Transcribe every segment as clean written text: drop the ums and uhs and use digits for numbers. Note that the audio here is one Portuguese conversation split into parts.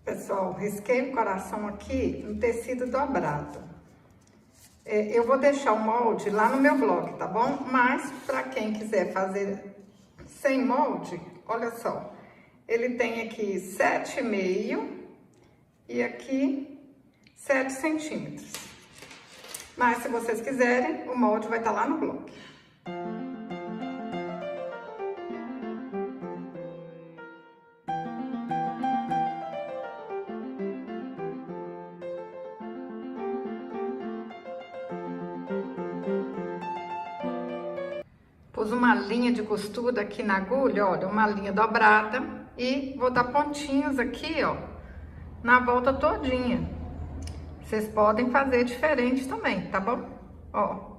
Pessoal, risquei o coração aqui no tecido dobrado. Eu vou deixar o molde lá no meu blog, tá bom? Mas para quem quiser fazer sem molde, olha só. Ele tem aqui 7,5 e aqui 7 centímetros. Mas se vocês quiserem, o molde vai estar lá no blog. Pus uma linha de costura aqui na agulha, olha, uma linha dobrada e vou dar pontinhos aqui, ó, na volta todinha. Vocês podem fazer diferente também, tá bom? Ó,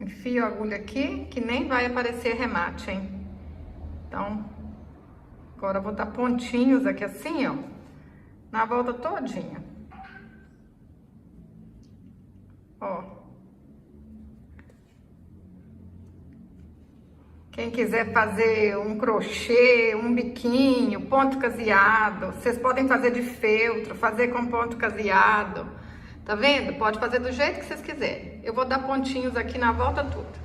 enfio a agulha aqui, que nem vai aparecer remate, hein? Então, agora eu vou dar pontinhos aqui assim, ó, na volta todinha. Ó. Quem quiser fazer um crochê, um biquinho, ponto caseado, vocês podem fazer de feltro, fazer com ponto caseado, tá vendo? Pode fazer do jeito que vocês quiserem. Eu vou dar pontinhos aqui na volta toda.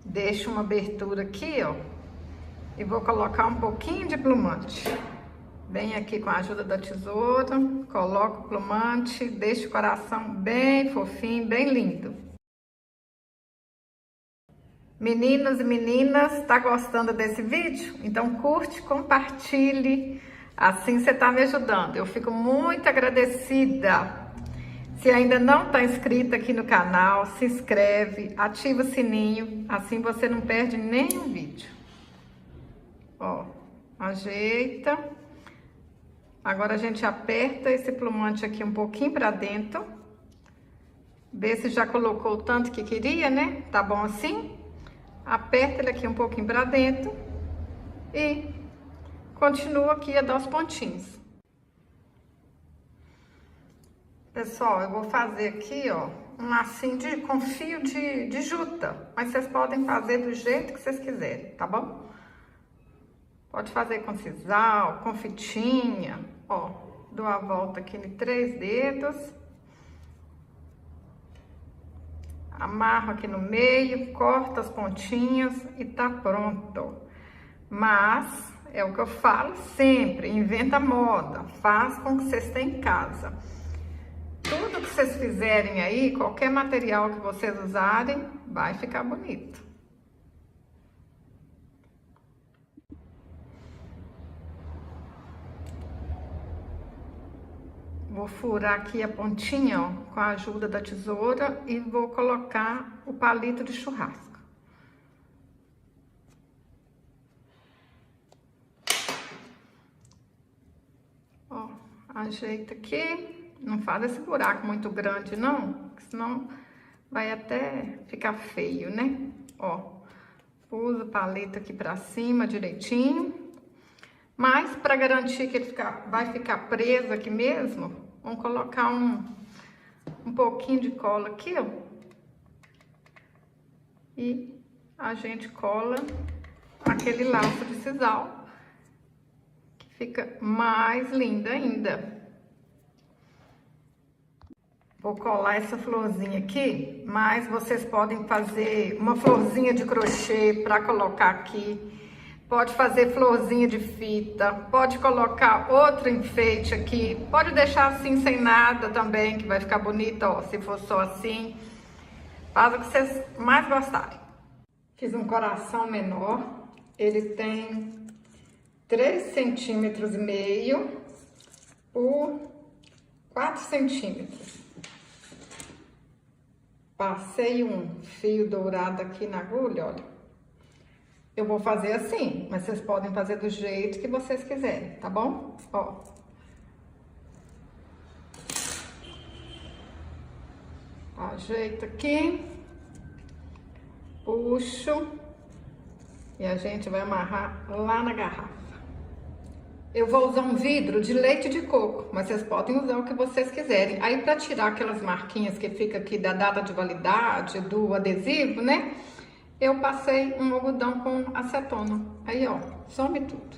Deixo uma abertura aqui, ó, e vou colocar um pouquinho de plumante. Vem aqui com a ajuda da tesoura, coloco o plumante, deixo o coração bem fofinho, bem lindo. Meninos e meninas, tá gostando desse vídeo? Então curte, compartilhe, assim você tá me ajudando. Eu fico muito agradecida. Se ainda não tá inscrito aqui no canal, se inscreve, ativa o sininho, assim você não perde nenhum vídeo. Ó, ajeita. Agora a gente aperta esse plumante aqui um pouquinho pra dentro. Vê se já colocou o tanto que queria, né? Tá bom assim? Aperta ele aqui um pouquinho pra dentro e continua aqui a dar os pontinhos. Pessoal, eu vou fazer aqui, ó, um lacinho com fio de juta, mas vocês podem fazer do jeito que vocês quiserem, tá bom? Pode fazer com sisal, com fitinha, ó, dou a volta aqui em 3 dedos. Amarro aqui no meio, corto as pontinhas e tá pronto. Mas, é o que eu falo sempre, inventa moda, faz com que vocês tenham em casa. Tudo que vocês fizerem aí, qualquer material que vocês usarem, vai ficar bonito. Vou furar aqui a pontinha, ó, com a ajuda da tesoura e vou colocar o palito de churrasco. Ó, ajeita aqui, não faz esse buraco muito grande não, senão vai até ficar feio, né? Ó, usa o palito aqui pra cima direitinho. Mas, para garantir que ele vai ficar preso aqui mesmo, vamos colocar um pouquinho de cola aqui, ó. E a gente cola aquele laço de sisal, que fica mais linda ainda. Vou colar essa florzinha aqui, mas vocês podem fazer uma florzinha de crochê para colocar aqui. Pode fazer florzinha de fita, pode colocar outro enfeite aqui, pode deixar assim sem nada também, que vai ficar bonito, ó, se for só assim. Faz o que vocês mais gostarem. Fiz um coração menor, ele tem 3,5 centímetros por 4 centímetros. Passei um fio dourado aqui na agulha, olha. Eu vou fazer assim, mas vocês podem fazer do jeito que vocês quiserem, tá bom? Ó. Ajeito aqui. Puxo. E a gente vai amarrar lá na garrafa. Eu vou usar um vidro de leite de coco, mas vocês podem usar o que vocês quiserem. Aí, pra tirar aquelas marquinhas que fica aqui da data de validade, do adesivo, né? Eu passei um algodão com acetona. Aí, ó, some tudo.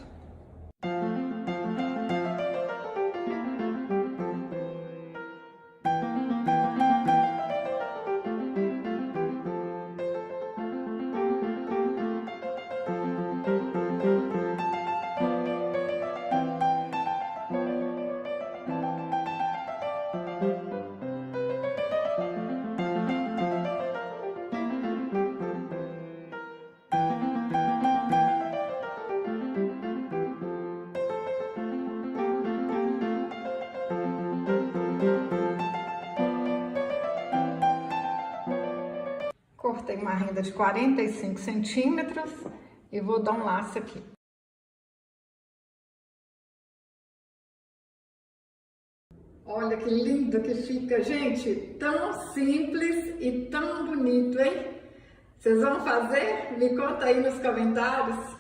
renda de 45 centímetros e vou dar um laço aqui. Olha que lindo que fica, gente, tão simples e tão bonito, hein? Vocês vão fazer? Me conta aí nos comentários.